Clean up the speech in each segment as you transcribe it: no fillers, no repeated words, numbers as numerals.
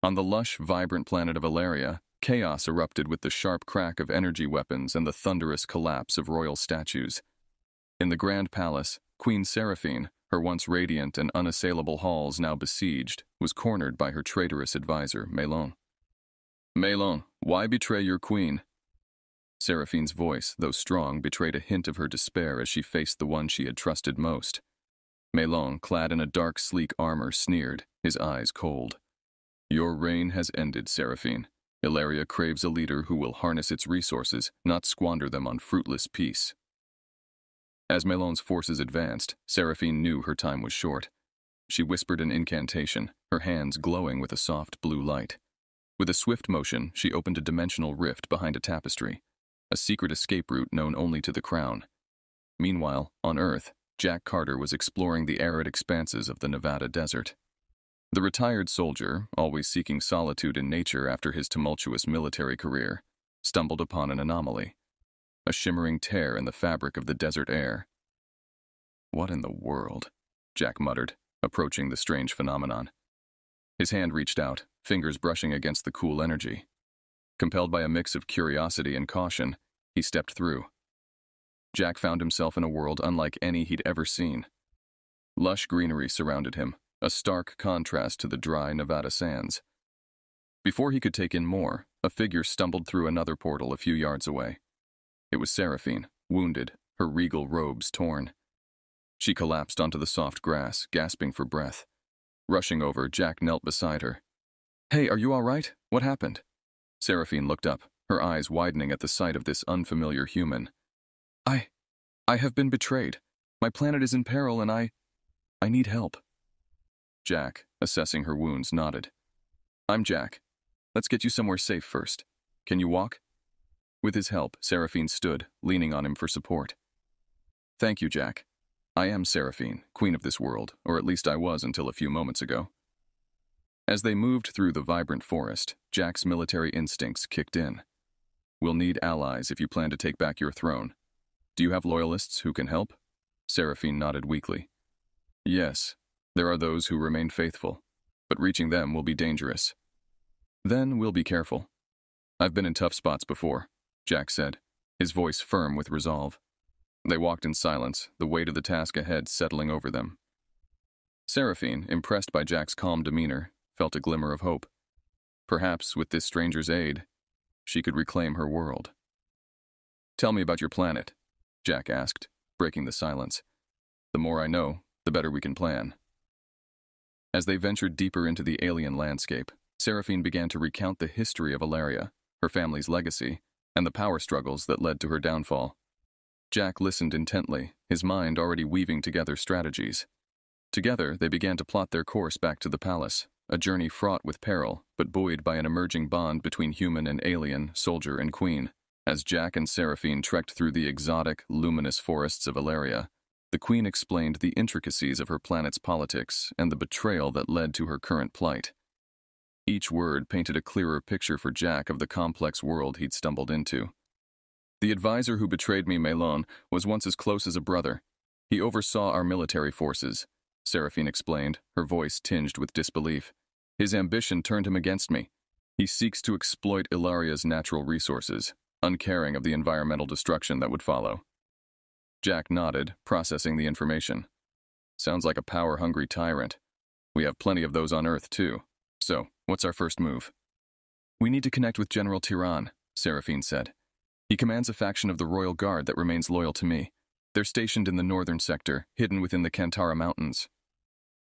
On the lush, vibrant planet of Ilaria, chaos erupted with the sharp crack of energy weapons and the thunderous collapse of royal statues. In the Grand Palace, Queen Seraphine, her once radiant and unassailable halls now besieged, was cornered by her traitorous advisor, Melon. Melon, why betray your queen? Seraphine's voice, though strong, betrayed a hint of her despair as she faced the one she had trusted most. Melon, clad in a dark, sleek armor, sneered, his eyes cold. Your reign has ended, Seraphine. Ilaria craves a leader who will harness its resources, not squander them on fruitless peace. As Melon's forces advanced, Seraphine knew her time was short. She whispered an incantation, her hands glowing with a soft blue light. With a swift motion, she opened a dimensional rift behind a tapestry, a secret escape route known only to the Crown. Meanwhile, on Earth, Jack Carter was exploring the arid expanses of the Nevada desert. The retired soldier, always seeking solitude in nature after his tumultuous military career, stumbled upon an anomaly, a shimmering tear in the fabric of the desert air. What in the world? Jack muttered, approaching the strange phenomenon. His hand reached out, fingers brushing against the cool energy. Compelled by a mix of curiosity and caution, he stepped through. Jack found himself in a world unlike any he'd ever seen. Lush greenery surrounded him, a stark contrast to the dry Nevada sands. Before he could take in more, a figure stumbled through another portal a few yards away. It was Seraphine, wounded, her regal robes torn. She collapsed onto the soft grass, gasping for breath. Rushing over, Jack knelt beside her. Hey, are you all right? What happened? Seraphine looked up, her eyes widening at the sight of this unfamiliar human. I have been betrayed. My planet is in peril and I need help. Jack, assessing her wounds, nodded. I'm Jack. Let's get you somewhere safe first. Can you walk? With his help, Seraphine stood, leaning on him for support. Thank you, Jack. I am Seraphine, queen of this world, or at least I was until a few moments ago. As they moved through the vibrant forest, Jack's military instincts kicked in. We'll need allies if you plan to take back your throne. Do you have loyalists who can help? Seraphine nodded weakly. Yes, there are those who remain faithful, but reaching them will be dangerous. Then we'll be careful. I've been in tough spots before, Jack said, his voice firm with resolve. They walked in silence, the weight of the task ahead settling over them. Seraphine, impressed by Jack's calm demeanor, felt a glimmer of hope. Perhaps, with this stranger's aid, she could reclaim her world. Tell me about your planet, Jack asked, breaking the silence. The more I know, the better we can plan. As they ventured deeper into the alien landscape, Seraphine began to recount the history of Ilaria, her family's legacy, and the power struggles that led to her downfall. Jack listened intently, his mind already weaving together strategies. Together, they began to plot their course back to the palace, a journey fraught with peril, but buoyed by an emerging bond between human and alien, soldier and queen. As Jack and Seraphine trekked through the exotic, luminous forests of Ilaria, the queen explained the intricacies of her planet's politics and the betrayal that led to her current plight. Each word painted a clearer picture for Jack of the complex world he'd stumbled into. The advisor who betrayed me, Melon, was once as close as a brother. He oversaw our military forces, Seraphine explained, her voice tinged with disbelief. His ambition turned him against me. He seeks to exploit Ilaria's natural resources, uncaring of the environmental destruction that would follow. Jack nodded, processing the information. Sounds like a power-hungry tyrant. We have plenty of those on Earth, too. So, what's our first move? We need to connect with General Tiran, Seraphine said. He commands a faction of the Royal Guard that remains loyal to me. They're stationed in the northern sector, hidden within the Kantara Mountains.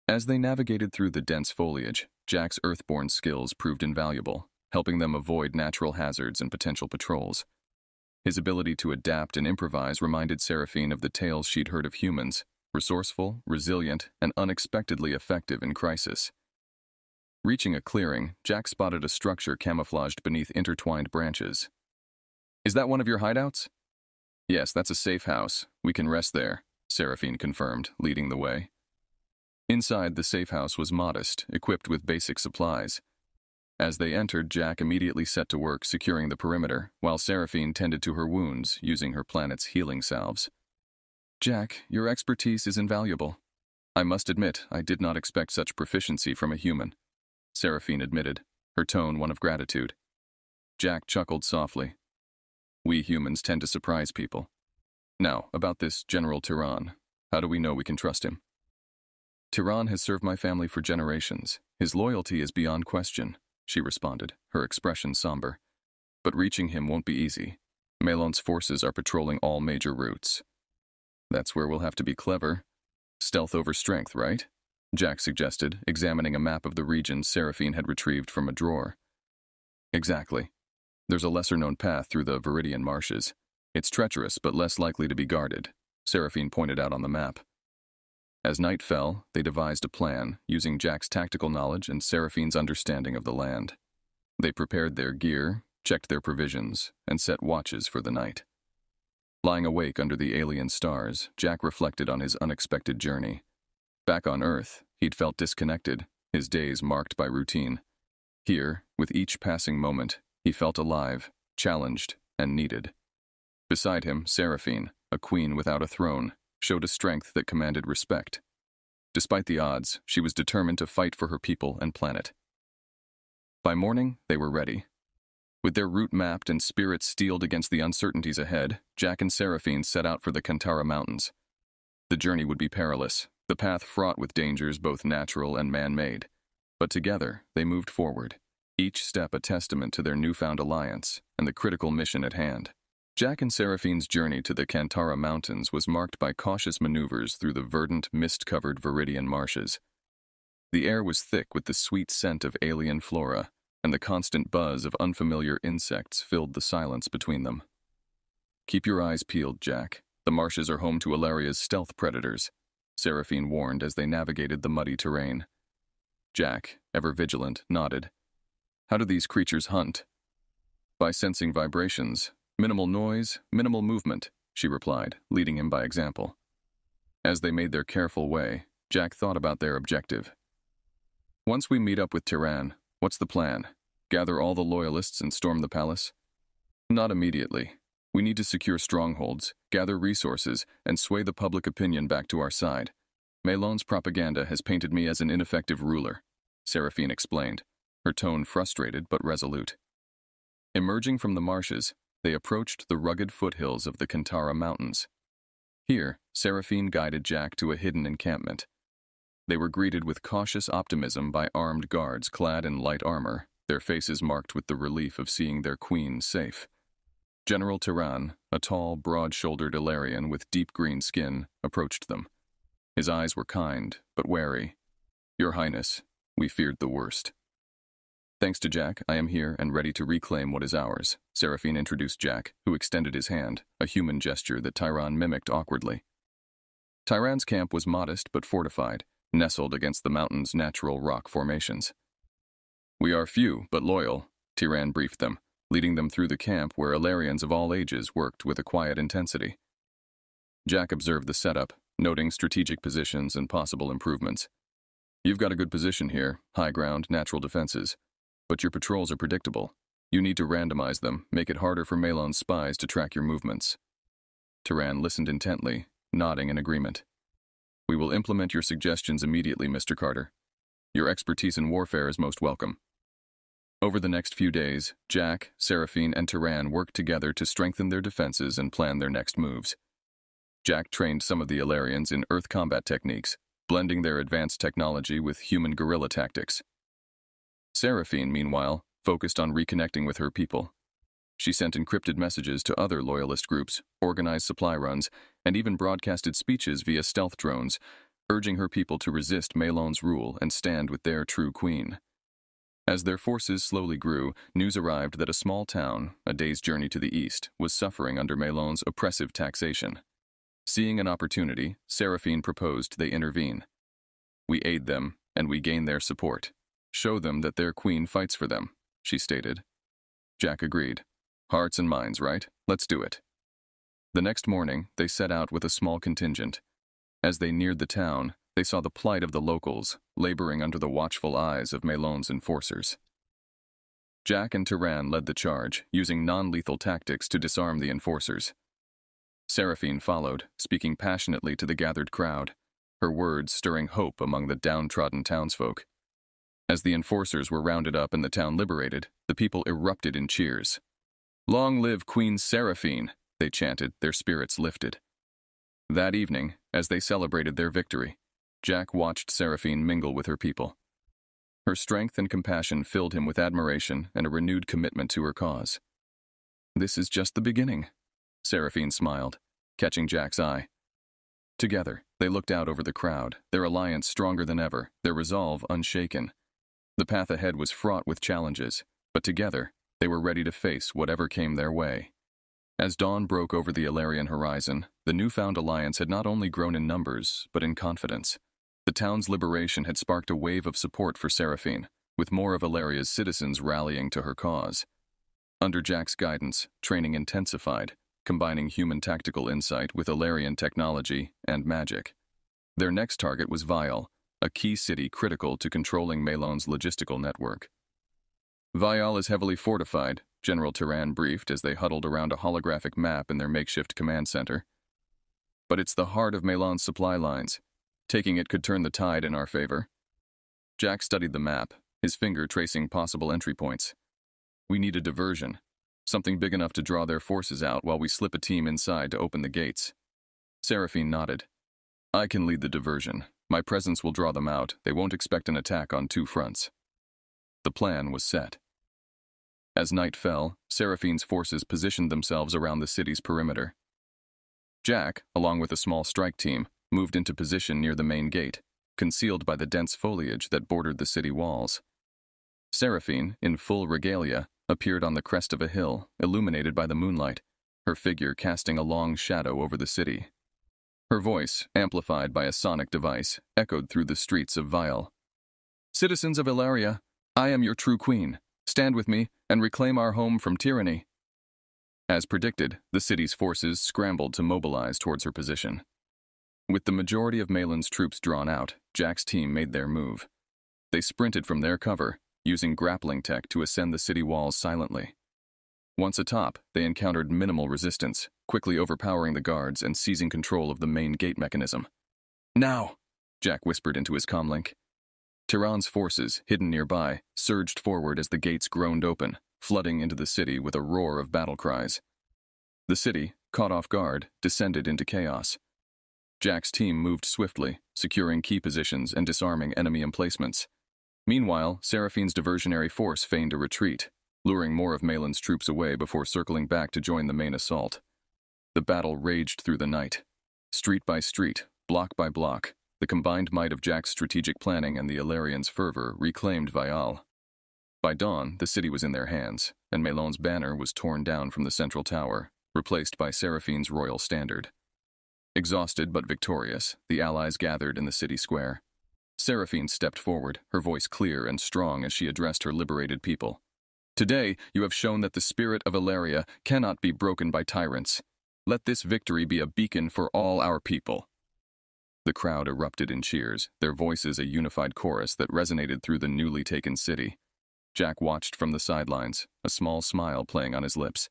As they navigated through the dense foliage, Jack's earthborn skills proved invaluable, helping them avoid natural hazards and potential patrols. His ability to adapt and improvise reminded Seraphine of the tales she'd heard of humans, resourceful, resilient, and unexpectedly effective in crisis. Reaching a clearing, Jack spotted a structure camouflaged beneath intertwined branches. Is that one of your hideouts? Yes, that's a safe house. We can rest there, Seraphine confirmed, leading the way. Inside, the safe house was modest, equipped with basic supplies. As they entered, Jack immediately set to work securing the perimeter, while Seraphine tended to her wounds, using her planet's healing salves. Jack, your expertise is invaluable. I must admit, I did not expect such proficiency from a human, Seraphine admitted, her tone one of gratitude. Jack chuckled softly. We humans tend to surprise people. Now, about this General Tyran. How do we know we can trust him? Tyran has served my family for generations. His loyalty is beyond question, she responded, her expression somber. But reaching him won't be easy. Melon's forces are patrolling all major routes. That's where we'll have to be clever. Stealth over strength, right? Jack suggested, examining a map of the region Seraphine had retrieved from a drawer. Exactly. There's a lesser-known path through the Viridian marshes. It's treacherous, but less likely to be guarded, Seraphine pointed out on the map. As night fell, they devised a plan, using Jack's tactical knowledge and Seraphine's understanding of the land. They prepared their gear, checked their provisions, and set watches for the night. Lying awake under the alien stars, Jack reflected on his unexpected journey. Back on Earth, he'd felt disconnected, his days marked by routine. Here, with each passing moment, he felt alive, challenged, and needed. Beside him, Seraphine, a queen without a throne, showed a strength that commanded respect. Despite the odds, she was determined to fight for her people and planet. By morning, they were ready. With their route mapped and spirits steeled against the uncertainties ahead, Jack and Seraphine set out for the Kantara Mountains. The journey would be perilous, the path fraught with dangers both natural and man-made. But together, they moved forward, each step a testament to their newfound alliance and the critical mission at hand. Jack and Seraphine's journey to the Kantara Mountains was marked by cautious maneuvers through the verdant, mist-covered Viridian marshes. The air was thick with the sweet scent of alien flora, and the constant buzz of unfamiliar insects filled the silence between them. Keep your eyes peeled, Jack. The marshes are home to Alaria's stealth predators, Seraphine warned as they navigated the muddy terrain. Jack, ever vigilant, nodded. How do these creatures hunt? By sensing vibrations. Minimal noise, minimal movement, she replied, leading him by example. As they made their careful way, Jack thought about their objective. Once we meet up with Tyran, what's the plan? Gather all the loyalists and storm the palace? Not immediately. We need to secure strongholds, gather resources, and sway the public opinion back to our side. Melon's propaganda has painted me as an ineffective ruler, Seraphine explained, her tone frustrated but resolute. Emerging from the marshes, they approached the rugged foothills of the Kantara Mountains. Here, Seraphine guided Jack to a hidden encampment. They were greeted with cautious optimism by armed guards clad in light armor, their faces marked with the relief of seeing their queen safe. General Tyran, a tall, broad-shouldered Illyrian with deep green skin, approached them. His eyes were kind, but wary. Your Highness, we feared the worst. Thanks to Jack, I am here and ready to reclaim what is ours, Seraphine introduced Jack, who extended his hand, a human gesture that Tyran mimicked awkwardly. Tyran's camp was modest but fortified, nestled against the mountain's natural rock formations. We are few but loyal, Tyran briefed them, leading them through the camp where Illyrians of all ages worked with a quiet intensity. Jack observed the setup, noting strategic positions and possible improvements. You've got a good position here, high ground, natural defenses. But your patrols are predictable. You need to randomize them, make it harder for Melon's spies to track your movements. Tyran listened intently, nodding in agreement. We will implement your suggestions immediately, Mr. Carter. Your expertise in warfare is most welcome. Over the next few days, Jack, Seraphine, and Tyran worked together to strengthen their defenses and plan their next moves. Jack trained some of the Illyrians in earth combat techniques, blending their advanced technology with human guerrilla tactics. Seraphine, meanwhile, focused on reconnecting with her people. She sent encrypted messages to other loyalist groups, organized supply runs, and even broadcasted speeches via stealth drones, urging her people to resist Melon's rule and stand with their true queen. As their forces slowly grew, news arrived that a small town, a day's journey to the east, was suffering under Melon's oppressive taxation. Seeing an opportunity, Seraphine proposed they intervene. We aid them, and we gain their support. Show them that their queen fights for them, she stated. Jack agreed. Hearts and minds, right? Let's do it. The next morning, they set out with a small contingent. As they neared the town, they saw the plight of the locals, laboring under the watchful eyes of Melon's enforcers. Jack and Tyran led the charge, using non-lethal tactics to disarm the enforcers. Seraphine followed, speaking passionately to the gathered crowd, her words stirring hope among the downtrodden townsfolk. As the enforcers were rounded up and the town liberated, the people erupted in cheers. "Long live Queen Seraphine," they chanted, their spirits lifted. That evening, as they celebrated their victory, Jack watched Seraphine mingle with her people. Her strength and compassion filled him with admiration and a renewed commitment to her cause. "This is just the beginning," Seraphine smiled, catching Jack's eye. Together, they looked out over the crowd, their alliance stronger than ever, their resolve unshaken. The path ahead was fraught with challenges, but together, they were ready to face whatever came their way. As dawn broke over the Ilarian horizon, the newfound alliance had not only grown in numbers, but in confidence. The town's liberation had sparked a wave of support for Seraphine, with more of Ilaria's citizens rallying to her cause. Under Jack's guidance, training intensified, combining human tactical insight with Ilarian technology and magic. Their next target was Vial, a key city critical to controlling Melon's logistical network. "Vial is heavily fortified," General Tyran briefed as they huddled around a holographic map in their makeshift command center. "But it's the heart of Melon's supply lines. Taking it could turn the tide in our favor." Jack studied the map, his finger tracing possible entry points. "We need a diversion, something big enough to draw their forces out while we slip a team inside to open the gates." Seraphine nodded. "I can lead the diversion. My presence will draw them out. They won't expect an attack on two fronts." The plan was set. As night fell, Seraphine's forces positioned themselves around the city's perimeter. Jack, along with a small strike team, moved into position near the main gate, concealed by the dense foliage that bordered the city walls. Seraphine, in full regalia, appeared on the crest of a hill, illuminated by the moonlight, her figure casting a long shadow over the city. Her voice, amplified by a sonic device, echoed through the streets of Vial. "Citizens of Ilaria, I am your true queen. Stand with me and reclaim our home from tyranny." As predicted, the city's forces scrambled to mobilize towards her position. With the majority of Melon's troops drawn out, Jack's team made their move. They sprinted from their cover, using grappling tech to ascend the city walls silently. Once atop, they encountered minimal resistance, quickly overpowering the guards and seizing control of the main gate mechanism. "Now!" Jack whispered into his comlink. Tyran's forces, hidden nearby, surged forward as the gates groaned open, flooding into the city with a roar of battle cries. The city, caught off guard, descended into chaos. Jack's team moved swiftly, securing key positions and disarming enemy emplacements. Meanwhile, Seraphine's diversionary force feigned a retreat, luring more of Melon's troops away before circling back to join the main assault. The battle raged through the night. Street by street, block by block, the combined might of Jack's strategic planning and the Ilarians' fervor reclaimed Vial. By dawn, the city was in their hands, and Melon's banner was torn down from the central tower, replaced by Seraphine's royal standard. Exhausted but victorious, the allies gathered in the city square. Seraphine stepped forward, her voice clear and strong as she addressed her liberated people. "Today, you have shown that the spirit of Ilaria cannot be broken by tyrants. Let this victory be a beacon for all our people." The crowd erupted in cheers, their voices a unified chorus that resonated through the newly taken city. Jack watched from the sidelines, a small smile playing on his lips.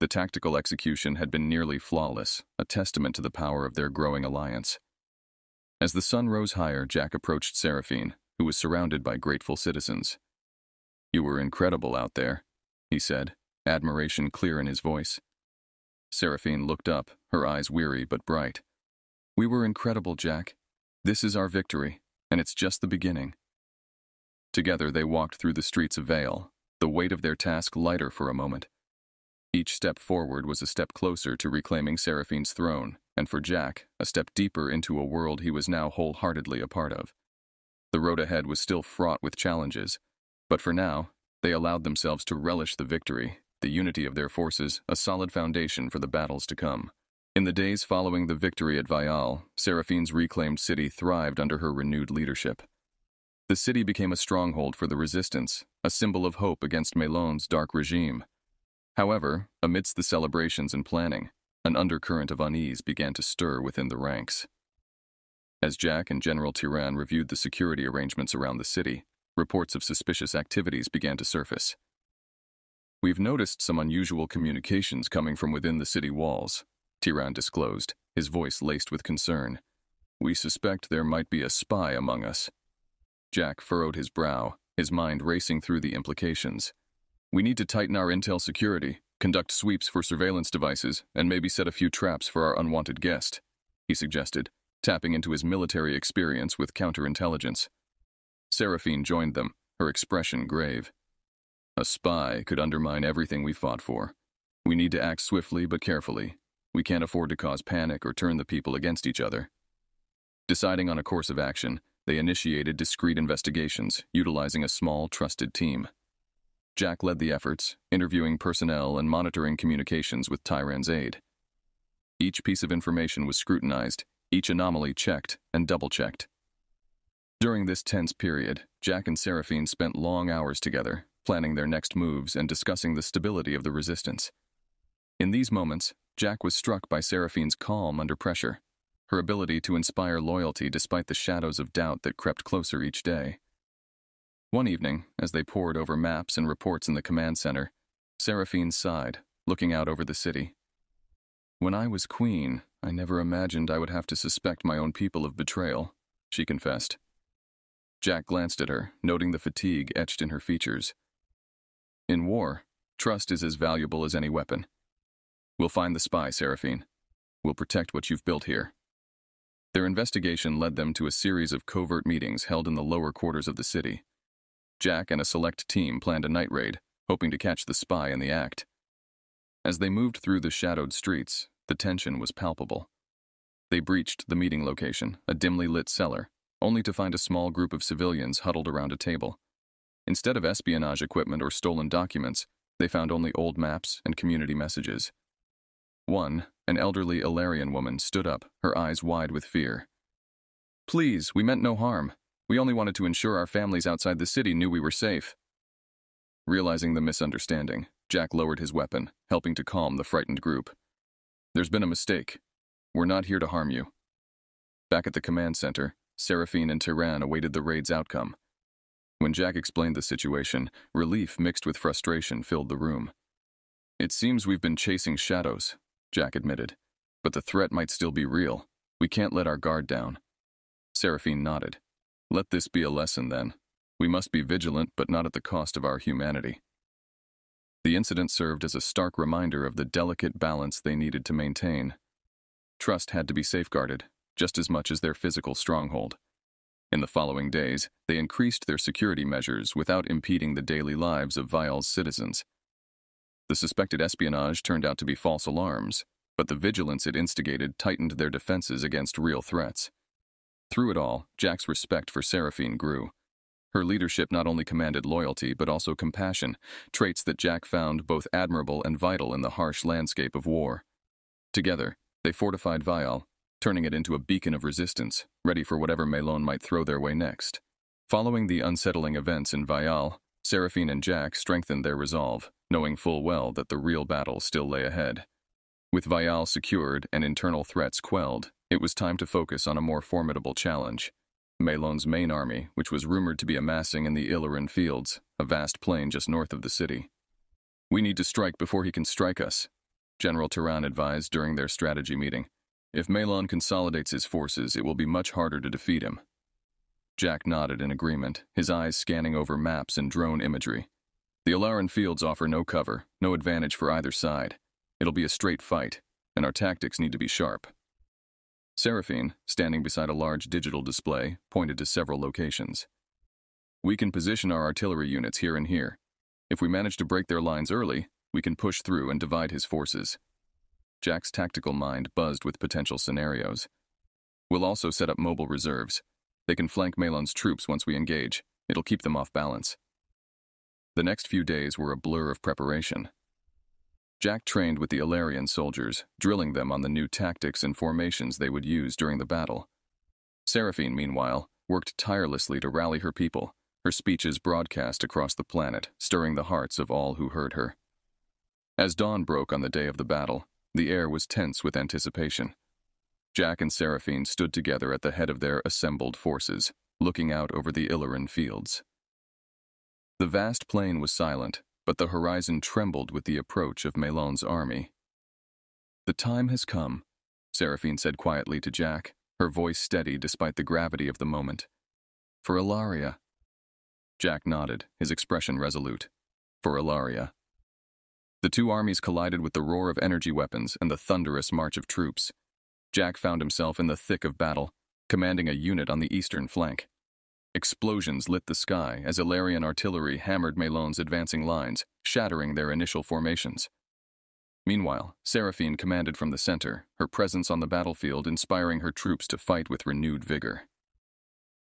The tactical execution had been nearly flawless, a testament to the power of their growing alliance. As the sun rose higher, Jack approached Seraphine, who was surrounded by grateful citizens. "You were incredible out there," he said, admiration clear in his voice. Seraphine looked up, her eyes weary but bright. "We were incredible, Jack. This is our victory, and it's just the beginning." Together they walked through the streets of Vale, the weight of their task lighter for a moment. Each step forward was a step closer to reclaiming Seraphine's throne, and for Jack, a step deeper into a world he was now wholeheartedly a part of. The road ahead was still fraught with challenges, but for now, they allowed themselves to relish the victory, the unity of their forces, a solid foundation for the battles to come. In the days following the victory at Vial, Seraphine's reclaimed city thrived under her renewed leadership. The city became a stronghold for the resistance, a symbol of hope against Melon's dark regime. However, amidst the celebrations and planning, an undercurrent of unease began to stir within the ranks. As Jack and General Tyran reviewed the security arrangements around the city, reports of suspicious activities began to surface. "We've noticed some unusual communications coming from within the city walls," Tyran disclosed, his voice laced with concern. "We suspect there might be a spy among us." Jack furrowed his brow, his mind racing through the implications. We need to tighten our intel security, conduct sweeps for surveillance devices, and maybe set a few traps for our unwanted guest, he suggested, tapping into his military experience with counterintelligence. Seraphine joined them, her expression grave. A spy could undermine everything we fought for. We need to act swiftly but carefully. We can't afford to cause panic or turn the people against each other. Deciding on a course of action, they initiated discreet investigations, utilizing a small, trusted team. Jack led the efforts, interviewing personnel and monitoring communications with Tyran's aid. Each piece of information was scrutinized, each anomaly checked and double-checked. During this tense period, Jack and Seraphine spent long hours together, planning their next moves and discussing the stability of the resistance. In these moments, Jack was struck by Seraphine's calm under pressure, her ability to inspire loyalty despite the shadows of doubt that crept closer each day. One evening, as they pored over maps and reports in the command center, Seraphine sighed, looking out over the city. "When I was queen, I never imagined I would have to suspect my own people of betrayal," she confessed. Jack glanced at her, noting the fatigue etched in her features. "In war, trust is as valuable as any weapon. We'll find the spy, Seraphine. We'll protect what you've built here." Their investigation led them to a series of covert meetings held in the lower quarters of the city. Jack and a select team planned a night raid, hoping to catch the spy in the act. As they moved through the shadowed streets, the tension was palpable. They breached the meeting location, a dimly lit cellar, only to find a small group of civilians huddled around a table. Instead of espionage equipment or stolen documents, they found only old maps and community messages. One, an elderly Ilarian woman, stood up, her eyes wide with fear. "Please, we meant no harm. We only wanted to ensure our families outside the city knew we were safe." Realizing the misunderstanding, Jack lowered his weapon, helping to calm the frightened group. "There's been a mistake. We're not here to harm you." Back at the command center, Seraphine and Tyran awaited the raid's outcome. When Jack explained the situation, relief mixed with frustration filled the room. "It seems we've been chasing shadows," Jack admitted, "but the threat might still be real. We can't let our guard down." Seraphine nodded. "Let this be a lesson, then. We must be vigilant, but not at the cost of our humanity." The incident served as a stark reminder of the delicate balance they needed to maintain. Trust had to be safeguarded, just as much as their physical stronghold. In the following days, they increased their security measures without impeding the daily lives of Vial's citizens. The suspected espionage turned out to be false alarms, but the vigilance it instigated tightened their defenses against real threats. Through it all, Jack's respect for Seraphine grew. Her leadership not only commanded loyalty but also compassion, traits that Jack found both admirable and vital in the harsh landscape of war. Together, they fortified Vial, turning it into a beacon of resistance, ready for whatever Melon might throw their way next. Following the unsettling events in Vial, Seraphine and Jack strengthened their resolve, knowing full well that the real battle still lay ahead. With Vial secured and internal threats quelled, it was time to focus on a more formidable challenge. Melon's main army, which was rumored to be amassing in the Ilaran fields, a vast plain just north of the city. "We need to strike before he can strike us," General Tyran advised during their strategy meeting. "If Melon consolidates his forces, it will be much harder to defeat him." Jack nodded in agreement, his eyes scanning over maps and drone imagery. "The Ilaran fields offer no cover, no advantage for either side. It'll be a straight fight, and our tactics need to be sharp." Seraphine, standing beside a large digital display, pointed to several locations. "We can position our artillery units here and here. If we manage to break their lines early, we can push through and divide his forces." Jack's tactical mind buzzed with potential scenarios. "We'll also set up mobile reserves. They can flank Melon's troops once we engage. It'll keep them off balance." The next few days were a blur of preparation. Jack trained with the Ilarian soldiers, drilling them on the new tactics and formations they would use during the battle. Seraphine, meanwhile, worked tirelessly to rally her people, her speeches broadcast across the planet, stirring the hearts of all who heard her. As dawn broke on the day of the battle, the air was tense with anticipation. Jack and Seraphine stood together at the head of their assembled forces, looking out over the Ilaran fields. The vast plain was silent, but the horizon trembled with the approach of Melon's army. "The time has come," Seraphine said quietly to Jack, her voice steady despite the gravity of the moment. "For Ilaria." Jack nodded, his expression resolute. For Ilaria. The two armies collided with the roar of energy weapons and the thunderous march of troops. Jack found himself in the thick of battle, commanding a unit on the eastern flank. Explosions lit the sky as Ilarian artillery hammered Melon's advancing lines, shattering their initial formations. Meanwhile, Seraphine commanded from the center, her presence on the battlefield inspiring her troops to fight with renewed vigor.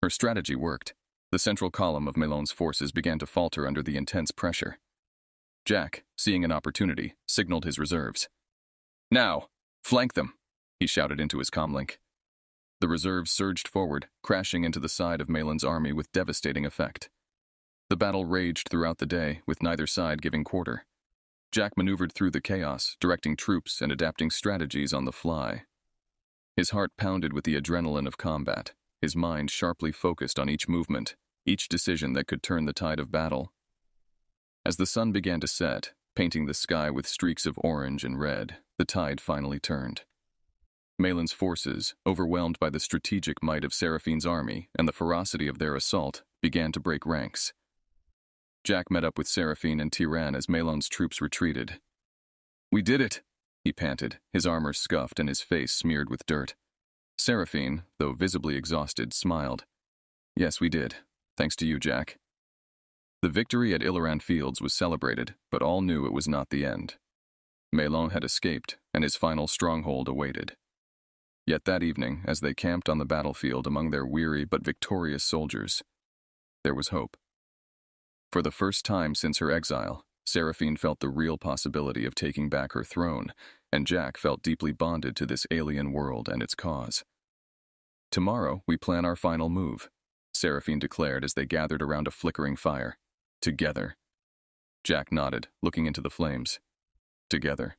Her strategy worked. The central column of Melon's forces began to falter under the intense pressure. Jack, seeing an opportunity, signaled his reserves. "Now, flank them," he shouted into his comlink. The reserves surged forward, crashing into the side of Melon's army with devastating effect. The battle raged throughout the day, with neither side giving quarter. Jack maneuvered through the chaos, directing troops and adapting strategies on the fly. His heart pounded with the adrenaline of combat, his mind sharply focused on each movement, each decision that could turn the tide of battle. As the sun began to set, painting the sky with streaks of orange and red, the tide finally turned. Melon's forces, overwhelmed by the strategic might of Seraphine's army and the ferocity of their assault, began to break ranks. Jack met up with Seraphine and Tyran as Melon's troops retreated. "We did it," he panted, his armor scuffed and his face smeared with dirt. Seraphine, though visibly exhausted, smiled. "Yes, we did. Thanks to you, Jack." The victory at Ilaran Fields was celebrated, but all knew it was not the end. Melon had escaped, and his final stronghold awaited. Yet that evening, as they camped on the battlefield among their weary but victorious soldiers, there was hope. For the first time since her exile, Seraphine felt the real possibility of taking back her throne, and Jack felt deeply bonded to this alien world and its cause. "Tomorrow, we plan our final move," Seraphine declared as they gathered around a flickering fire. "Together." Jack nodded, looking into the flames. Together.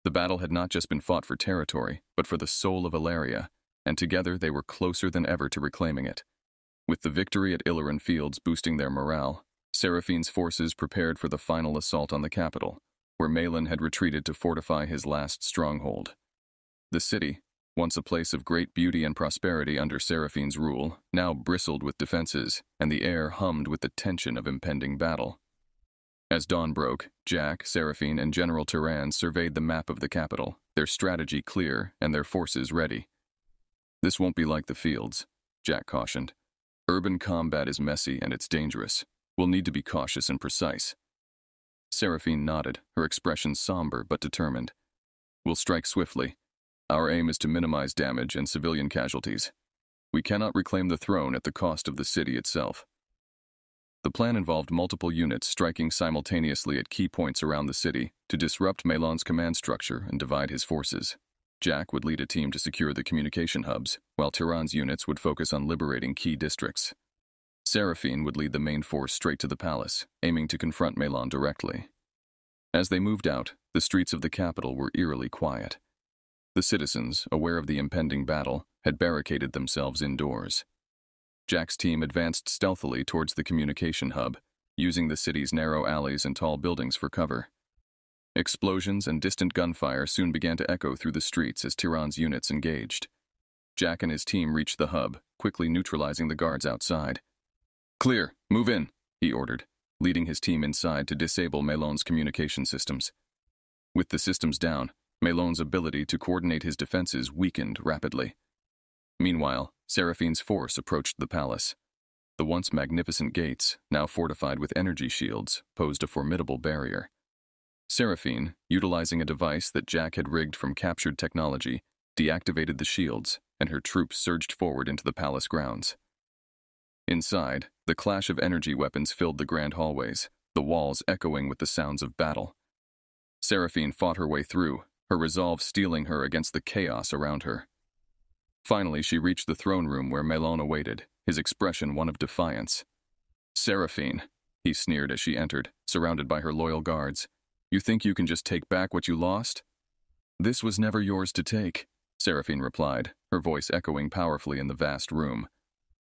The battle had not just been fought for territory, but for the soul of Ilaria, and together they were closer than ever to reclaiming it. With the victory at Ilaran Fields boosting their morale, Seraphine's forces prepared for the final assault on the capital, where Melon had retreated to fortify his last stronghold. The city, once a place of great beauty and prosperity under Seraphine's rule, now bristled with defenses, and the air hummed with the tension of impending battle. As dawn broke, Jack, Seraphine, and General Tyran surveyed the map of the capital, their strategy clear and their forces ready. "This won't be like the fields," Jack cautioned. "Urban combat is messy and it's dangerous. We'll need to be cautious and precise." Seraphine nodded, her expression somber but determined. "We'll strike swiftly. Our aim is to minimize damage and civilian casualties. We cannot reclaim the throne at the cost of the city itself." The plan involved multiple units striking simultaneously at key points around the city to disrupt Melon's command structure and divide his forces. Jack would lead a team to secure the communication hubs, while Tyran's units would focus on liberating key districts. Seraphine would lead the main force straight to the palace, aiming to confront Melon directly. As they moved out, the streets of the capital were eerily quiet. The citizens, aware of the impending battle, had barricaded themselves indoors. Jack's team advanced stealthily towards the communication hub, using the city's narrow alleys and tall buildings for cover. Explosions and distant gunfire soon began to echo through the streets as Tyran's units engaged. Jack and his team reached the hub, quickly neutralizing the guards outside. "Clear, move in," he ordered, leading his team inside to disable Melon's communication systems. With the systems down, Melon's ability to coordinate his defenses weakened rapidly. Meanwhile, Seraphine's force approached the palace. The once magnificent gates, now fortified with energy shields, posed a formidable barrier. Seraphine, utilizing a device that Jack had rigged from captured technology, deactivated the shields, and her troops surged forward into the palace grounds. Inside, the clash of energy weapons filled the grand hallways, the walls echoing with the sounds of battle. Seraphine fought her way through, her resolve steeling her against the chaos around her. Finally, she reached the throne room where Melon awaited, his expression one of defiance. "Seraphine," he sneered as she entered, surrounded by her loyal guards. "You think you can just take back what you lost?" "This was never yours to take," Seraphine replied, her voice echoing powerfully in the vast room.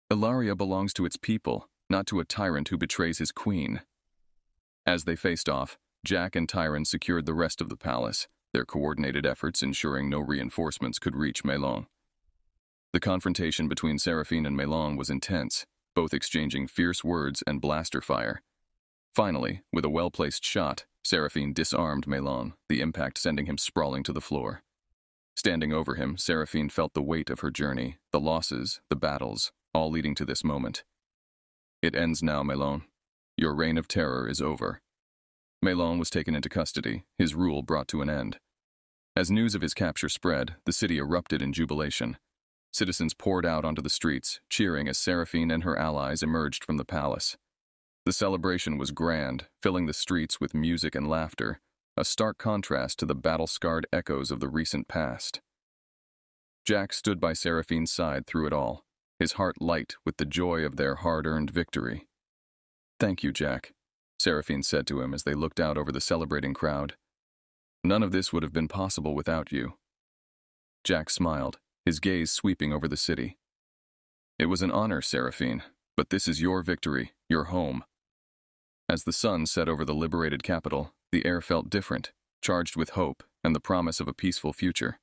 "Ilaria belongs to its people, not to a tyrant who betrays his queen." As they faced off, Jack and Tyran secured the rest of the palace, their coordinated efforts ensuring no reinforcements could reach Melon. The confrontation between Seraphine and Melon was intense, both exchanging fierce words and blaster fire. Finally, with a well-placed shot, Seraphine disarmed Melon, the impact sending him sprawling to the floor. Standing over him, Seraphine felt the weight of her journey, the losses, the battles, all leading to this moment. It ends now, Melon. Your reign of terror is over. Melon was taken into custody, his rule brought to an end. As news of his capture spread, the city erupted in jubilation. Citizens poured out onto the streets, cheering as Seraphine and her allies emerged from the palace. The celebration was grand, filling the streets with music and laughter, a stark contrast to the battle-scarred echoes of the recent past. Jack stood by Seraphine's side through it all, his heart light with the joy of their hard-earned victory. "Thank you, Jack," Seraphine said to him as they looked out over the celebrating crowd. "None of this would have been possible without you." Jack smiled, his gaze sweeping over the city. "It was an honor, Seraphine, but this is your victory, your home." As the sun set over the liberated capital, the air felt different, charged with hope and the promise of a peaceful future.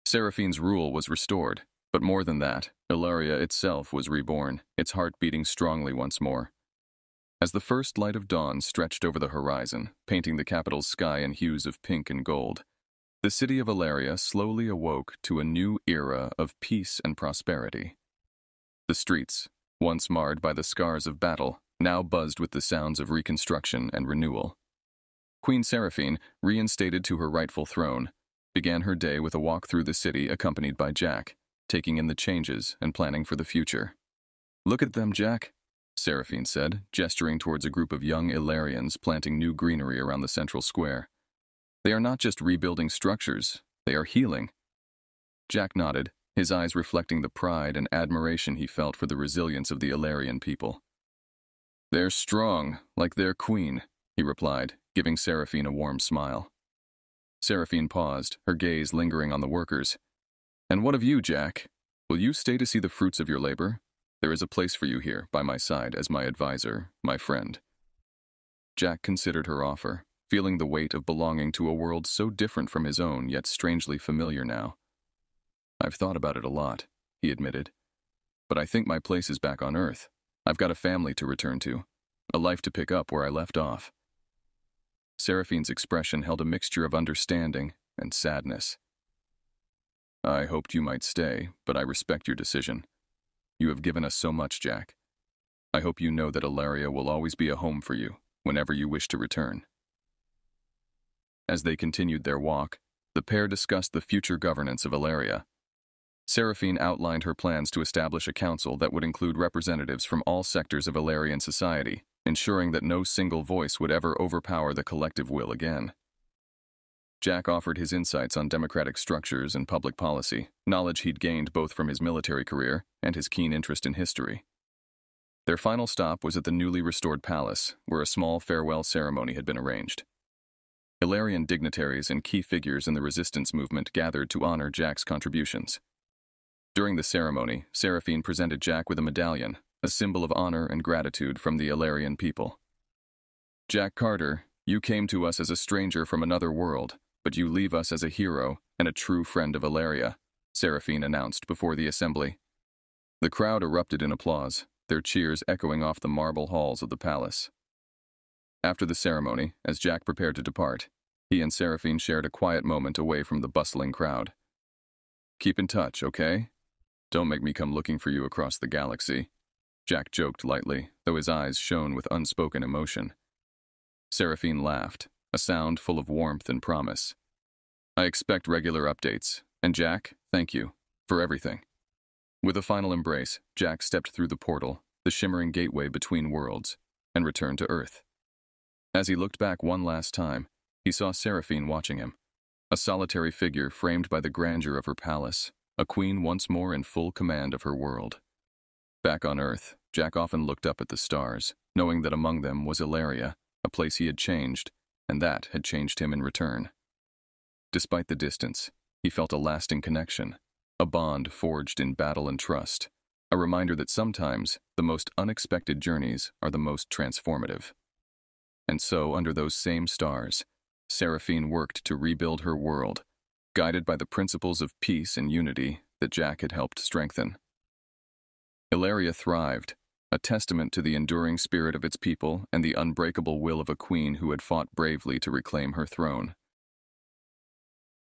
Seraphine's rule was restored, but more than that, Ilaria itself was reborn, its heart beating strongly once more. As the first light of dawn stretched over the horizon, painting the capital's sky in hues of pink and gold, the city of Ilaria slowly awoke to a new era of peace and prosperity. The streets, once marred by the scars of battle, now buzzed with the sounds of reconstruction and renewal. Queen Seraphine, reinstated to her rightful throne, began her day with a walk through the city accompanied by Jack, taking in the changes and planning for the future. "Look at them, Jack," Seraphine said, gesturing towards a group of young Ilarians planting new greenery around the central square. "They are not just rebuilding structures, they are healing." Jack nodded, his eyes reflecting the pride and admiration he felt for the resilience of the Ilarian people. "They're strong, like their queen," he replied, giving Seraphine a warm smile. Seraphine paused, her gaze lingering on the workers. "And what of you, Jack? Will you stay to see the fruits of your labor? There is a place for you here, by my side, as my advisor, my friend." Jack considered her offer, feeling the weight of belonging to a world so different from his own, yet strangely familiar now. "I've thought about it a lot," he admitted. "But I think my place is back on Earth. I've got a family to return to, a life to pick up where I left off." Seraphine's expression held a mixture of understanding and sadness. "I hoped you might stay, but I respect your decision. You have given us so much, Jack. I hope you know that Ilaria will always be a home for you, whenever you wish to return." As they continued their walk, the pair discussed the future governance of Ilaria. Seraphine outlined her plans to establish a council that would include representatives from all sectors of Ilarian society, ensuring that no single voice would ever overpower the collective will again. Jack offered his insights on democratic structures and public policy, knowledge he'd gained both from his military career and his keen interest in history. Their final stop was at the newly restored palace, where a small farewell ceremony had been arranged. Ilarian dignitaries and key figures in the resistance movement gathered to honor Jack's contributions. During the ceremony, Seraphine presented Jack with a medallion, a symbol of honor and gratitude from the Ilarian people. "Jack Carter, you came to us as a stranger from another world, but you leave us as a hero and a true friend of Ilaria," Seraphine announced before the assembly. The crowd erupted in applause, their cheers echoing off the marble halls of the palace. After the ceremony, as Jack prepared to depart, he and Seraphine shared a quiet moment away from the bustling crowd. "Keep in touch, okay? Don't make me come looking for you across the galaxy," Jack joked lightly, though his eyes shone with unspoken emotion. Seraphine laughed, a sound full of warmth and promise. "I expect regular updates, and Jack, thank you for everything." With a final embrace, Jack stepped through the portal, the shimmering gateway between worlds, and returned to Earth. As he looked back one last time, he saw Seraphine watching him, a solitary figure framed by the grandeur of her palace, a queen once more in full command of her world. Back on Earth, Jack often looked up at the stars, knowing that among them was Ilaria, a place he had changed, and that had changed him in return. Despite the distance, he felt a lasting connection, a bond forged in battle and trust, a reminder that sometimes the most unexpected journeys are the most transformative. And so, under those same stars, Seraphine worked to rebuild her world, guided by the principles of peace and unity that Jack had helped strengthen. Ilaria thrived, a testament to the enduring spirit of its people and the unbreakable will of a queen who had fought bravely to reclaim her throne.